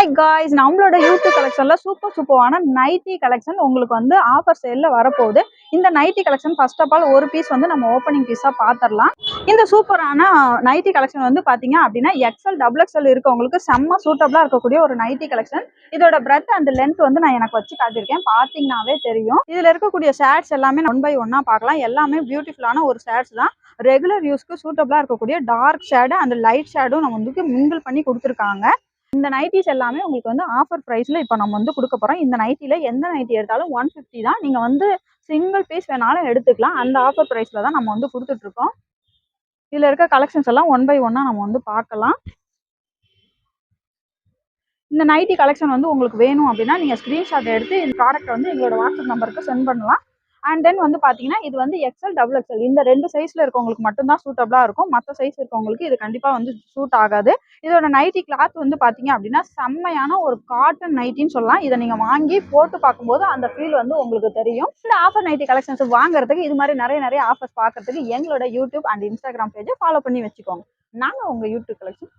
Hi guys, நம்மளோட YouTube கலெக்ஷன்ல சூப்பரான நைட்டி கலெக்ஷன் உங்களுக்கு வந்து ஆஃபர் சேல்ல வரப்போகுது. இந்த nighty collection first of all ஒரு பீஸ் வந்து நம்ம ஓப்பனிங் பீஸா பார்த்துடலாம். இந்த சூப்பரான நைட்டி கலெக்ஷன் வந்து பாத்தீங்க அப்படின்னா எக்ஸ்எல் டபுள் எக்ஸ்எல் இருக்கவங்களுக்கு செம்ம சூட்டபிளா இருக்கக்கூடிய ஒரு நைட்டி கலெக்ஷன். இதோட பிரெத் அண்ட் லென்த் வந்து நான் எனக்கு வச்சு காட்டியிருக்கேன், பாத்தீங்கன்னாவே தெரியும். இதுல இருக்கக்கூடிய ஷேட்ஸ் எல்லாமே ஒன் பை ஒன்னா பார்க்கலாம். எல்லாமே பியூட்டிஃபுல்லான ஒரு ஷேட்ஸ் தான். ரெகுலர் யூஸ்க்கு சூட்டபிளா இருக்கக்கூடிய டார்க் ஷேடு அண்ட் லைட் ஷேடும் நம்ம வந்து மிங்கிள் பண்ணி கொடுத்துருக்காங்க. இந்த நைட்டிஸ் எல்லாமே உங்களுக்கு வந்து ஆஃபர் ப்ரைஸில் இப்போ நம்ம வந்து கொடுக்க போகிறோம். இந்த நைட்டியில் எந்த நைட்டி எடுத்தாலும் 150 தான். நீங்கள் வந்து சிங்கிள் பீஸ் வேணாலும் எடுத்துக்கலாம். அந்த ஆஃபர் ப்ரைஸில் தான் நம்ம வந்து கொடுத்துட்ருக்கோம். இதில் இருக்க கலெக்ஷன்ஸ் எல்லாம் ஒன் பை ஒன்னாக நம்ம வந்து பார்க்கலாம். இந்த நைட்டி கலெக்ஷன் வந்து உங்களுக்கு வேணும் அப்படின்னா நீங்கள் ஸ்க்ரீன்ஷாட் எடுத்து இந்த ப்ராடக்ட் வந்து எங்களோட வாட்ஸ்அப் நம்பருக்கு சென்ட் பண்ணலாம். அண்ட் தென் வந்து பார்த்தீங்கன்னா இது வந்து எக்ஸ்எல் டபுள் எக்ஸ்எல் இந்த ரெண்டு சைஸில் இருக்கவங்களுக்கு மட்டும்தான் சூட்டபிளாக இருக்கும். மற்ற சைஸ் இருக்கவங்களுக்கு இது கண்டிப்பாக வந்து சூட் ஆகாது. இதோட நைட்டி கிளாத் வந்து பார்த்தீங்க அப்படின்னா செம்மையான ஒரு காட்டன் நைட்டின்னு சொல்லலாம். இதை நீங்கள் வாங்கி போட்டு பார்க்கும்போது அந்த ஃபீல் வந்து உங்களுக்கு தெரியும். இந்த ஆஃபர் நைட்டி கலெக்ஷன்ஸ் வாங்குறதுக்கு இது மாதிரி நிறைய ஆஃபர்ஸ் பார்க்கறதுக்கு எங்களோட யூடியூப் அண்ட் இன்ஸ்டாகிராம் பேஜை ஃபாலோ பண்ணி வச்சுக்கோங்க. நாங்கள் உங்கள் யூடியூப் கலெக்ஷன்